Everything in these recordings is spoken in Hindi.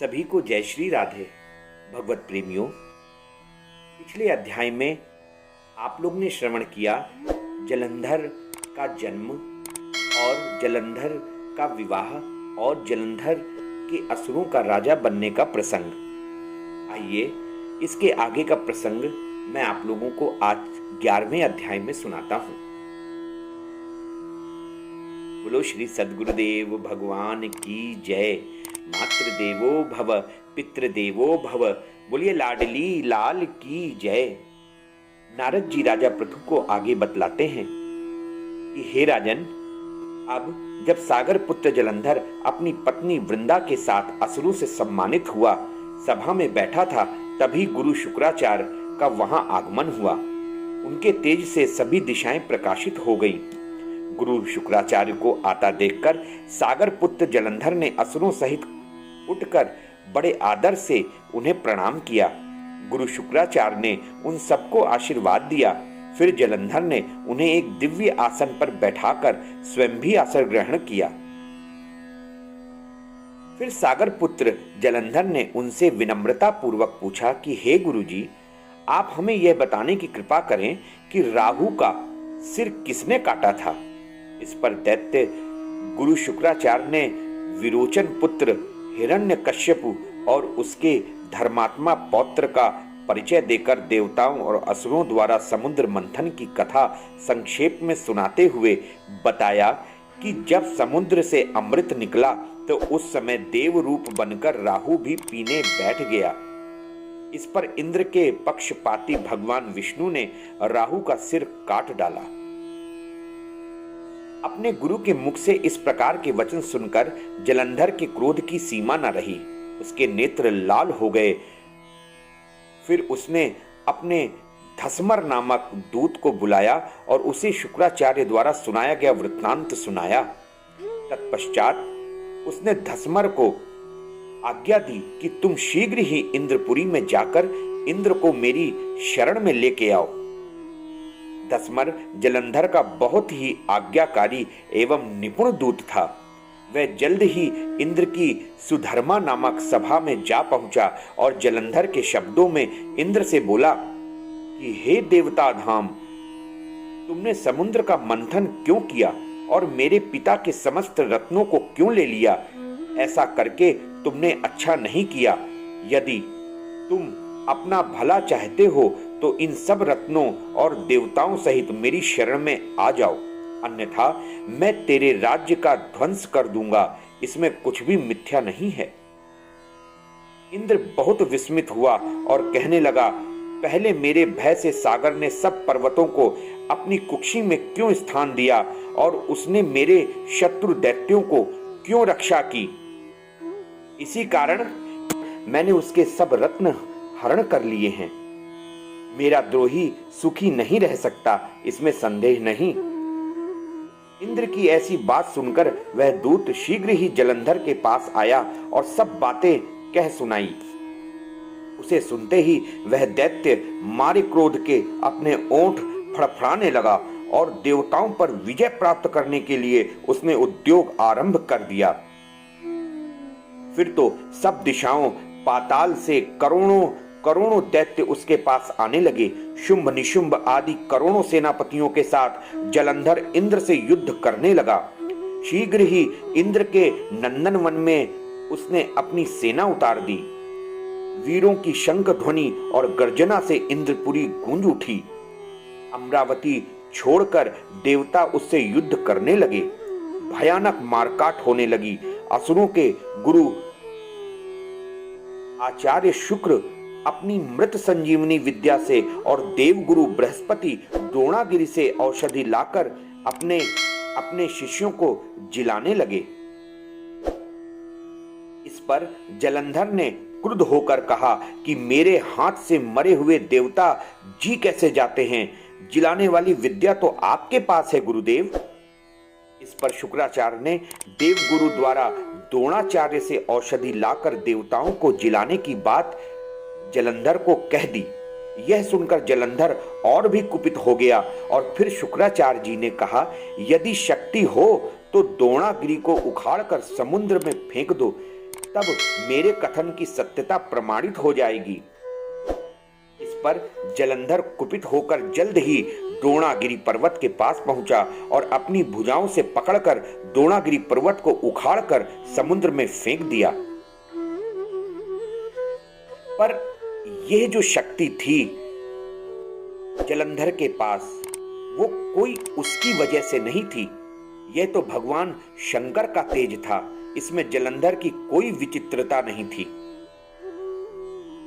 सभी को जय श्री राधे। भगवत प्रेमियों, पिछले अध्याय में आप लोग ने श्रवण किया जलंधर का जन्म और जलंधर का विवाह और जलंधर के असुरों का राजा बनने का प्रसंग। आइए इसके आगे का प्रसंग मैं आप लोगों को आज 11वें अध्याय में सुनाता हूं। बोलो श्री सद्गुरुदेव भगवान की जय। मातृदेवो भव पितृदेवो भव। बोलिए लाडली लाल की जय। नारद जी राजा पृथु को आगे बतलाते हैं कि हे राजन, अब जब सागर पुत्र जलंधर अपनी पत्नी वृंदा के साथ असुरों से सम्मानित हुआ, सभा में बैठा था, तभी गुरु शुक्राचार्य का वहां आगमन हुआ। उनके तेज से सभी दिशाएं प्रकाशित हो गईं। गुरु शुक्राचार्य को आता देखकर सागर पुत्र जलंधर ने असुरों सहित उठकर बड़े आदर से उन्हें प्रणाम किया। गुरु शुक्राचार्य ने उन सबको आशीर्वाद दिया। फिर जलंधर ने उन्हें एक दिव्य आसन पर बैठाकर स्वयं भी आसन ग्रहण किया। फिर सागर पुत्र जलंधर ने उनसे विनम्रता पूर्वक पूछा कि हे गुरुजी, आप हमें यह बताने की कृपा करें कि राहु का सिर किसने काटा था। इस पर दैत्य गुरु शुक्राचार्य ने विरोचन पुत्र हिरण्यकश्यपु और उसके धर्मात्मा पौत्र का परिचय देकर देवताओं और असुरों द्वारा समुद्र मंथन की कथा संक्षेप में सुनाते हुए बताया कि जब समुद्र से अमृत निकला तो उस समय देव रूप बनकर राहु भी पीने बैठ गया। इस पर इंद्र के पक्षपाती भगवान विष्णु ने राहु का सिर काट डाला। अपने गुरु के मुख से इस प्रकार के वचन सुनकर जलंधर के क्रोध की सीमा न रही। उसके नेत्र लाल हो गए। फिर उसने अपने धसमर नामक दूत को बुलाया और उसे शुक्राचार्य द्वारा सुनाया गया वृत्तांत सुनाया। तत्पश्चात उसने धसमर को आज्ञा दी कि तुम शीघ्र ही इंद्रपुरी में जाकर इंद्र को मेरी शरण में लेके आओ। धसमर जलंधर का बहुत ही आज्ञाकारी एवं निपुण दूत था। वह जल्द ही इंद्र की सुधर्मा नामक सभा में जा पहुंचा और जलंधर के शब्दों में इंद्र से बोला कि हे देवता धाम, तुमने समुद्र का मंथन क्यों किया और मेरे पिता के समस्त रत्नों को क्यों ले लिया। ऐसा करके तुमने अच्छा नहीं किया। यदि तुम अपना भला चाहते हो तो इन सब रत्नों और देवताओं सहित मेरी शरण में आ जाओ, अन्यथा मैं तेरे राज्य का ध्वंस कर दूंगा। इसमें कुछ भी मिथ्या नहीं है। इंद्र बहुत विस्मित हुआ और कहने लगा, पहले मेरे भय से सागर ने सब पर्वतों को अपनी कुक्षी में क्यों स्थान दिया और उसने मेरे शत्रु दैत्यों को क्यों रक्षा की। इसी कारण मैंने उसके सब रत्न हरण कर लिए हैं। मेरा द्रोही सुखी नहीं रह सकता, इसमें संदेह नहीं। इंद्र की ऐसी बात सुनकर वह दूत शीघ्र ही जलंधर के पास आया और सब बातें कह सुनाई। उसे सुनते ही वह दैत्य मारे क्रोध के अपने ओंठ फड़फड़ाने लगा और देवताओं पर विजय प्राप्त करने के लिए उसने उद्योग आरंभ कर दिया। फिर तो सब दिशाओं पाताल से करोड़ों करोड़ों दैत्य उसके पास आने लगे। शुंभ निशुंभ आदि करोड़ों सेनापतियों के साथ जलंधर इंद्र से युद्ध करने लगा। शीघ्र ही इंद्र के नंदन वन में उसने अपनी सेना उतार दी। वीरों की शंख ध्वनि और गर्जना से इंद्रपुरी गूंज उठी। अमरावती छोड़कर देवता उससे युद्ध करने लगे। भयानक मारकाट होने लगी। असुरों के गुरु आचार्य शुक्र अपनी मृत संजीवनी विद्या से और देवगुरु बृहस्पति द्रोणागिरि से औषधि लाकर अपने अपने शिष्यों को जिलाने लगे। इस पर जलंधर ने क्रुद्ध होकर कहा कि मेरे हाथ से मरे हुए देवता जी कैसे जाते हैं। जिलाने वाली विद्या तो आपके पास है गुरुदेव। इस पर शुक्राचार्य ने देवगुरु द्वारा द्रोणाचार्य से औषधि लाकर देवताओं को जिलाने की बात जलंधर को कह दी। यह सुनकर जलंधर और भी कुपित हो गया और फिर शुक्राचार्य जी ने कहा, यदि शक्ति हो तो द्रोणागिरि को उखाड़कर समुद्र में फेंक दो। तब मेरे कथन की सत्यता प्रमाणित हो जाएगी। इस पर जलंधर कुपित होकर जल्द ही द्रोणागिरी पर्वत के पास पहुंचा और अपनी भुजाओं से पकड़कर द्रोणागिरी पर्वत को उखाड़कर समुद्र में फेंक दिया। पर यह जो शक्ति थी जलंधर के पास, वो कोई उसकी वजह से नहीं थी। यह तो भगवान शंकर का तेज था। इसमें जलंधर की कोई विचित्रता नहीं थी।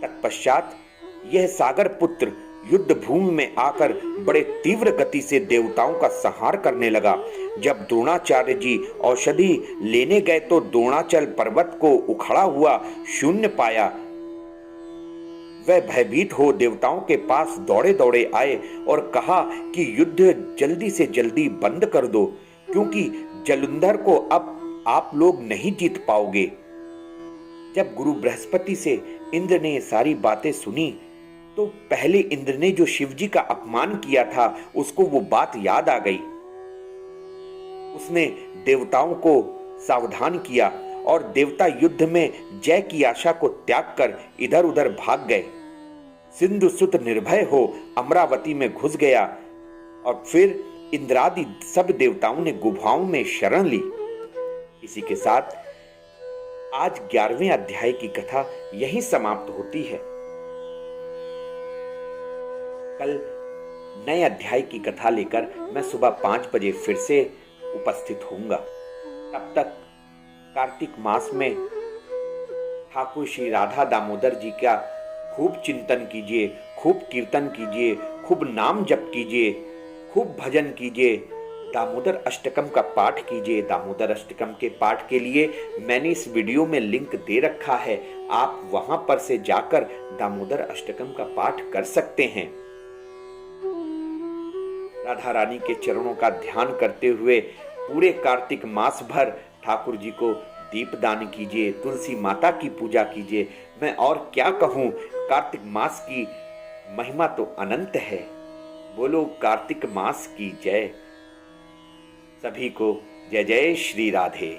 तत्पश्चात यह सागर पुत्र युद्ध भूमि में आकर बड़े तीव्र गति से देवताओं का संहार करने लगा। जब द्रोणाचार्य जी औषधि लेने गए तो द्रोणाचल पर्वत को उखड़ा हुआ शून्य पाया। वह भयभीत हो देवताओं के पास दौड़े दौड़े आए और कहा कि युद्ध जल्दी से जल्दी बंद कर दो, क्योंकि जलंधर को अब आप लोग नहीं जीत पाओगे। जब गुरु बृहस्पति से इंद्र ने ये सारी बातें सुनी तो पहले इंद्र ने जो शिवजी का अपमान किया था उसको वो बात याद आ गई। उसने देवताओं को सावधान किया और देवता युद्ध में जय की आशा को त्याग कर इधर उधर भाग गए। सिंधु सुत निर्भय हो अमरावती में घुस गया और फिर इंद्रादि सब देवताओं ने गुफाओं में शरण ली। इसी के साथ आज 11वें अध्याय की कथा यहीं समाप्त होती है। कल नए अध्याय की कथा लेकर मैं सुबह 5 बजे फिर से उपस्थित होऊंगा। तब तक कार्तिक मास में ठाकुर श्री राधा दामोदर जी का खूब चिंतन कीजिए, खूब कीर्तन कीजिए, खूब नाम जप कीजिए, खूब भजन कीजिए, दामोदर अष्टकम का पाठ कीजिए। दामोदर अष्टकम के पाठ के लिए मैंने इस वीडियो में लिंक दे रखा है, आप वहां पर से जाकर दामोदर अष्टकम का पाठ कर सकते हैं। राधा रानी के चरणों का ध्यान करते हुए पूरे कार्तिक मास भर ठाकुर जी को दीपदान कीजिए, तुलसी माता की पूजा कीजिए। मैं और क्या कहूँ, कार्तिक मास की महिमा तो अनंत है। बोलो कार्तिक मास की जय। सभी को जय जय श्री राधे।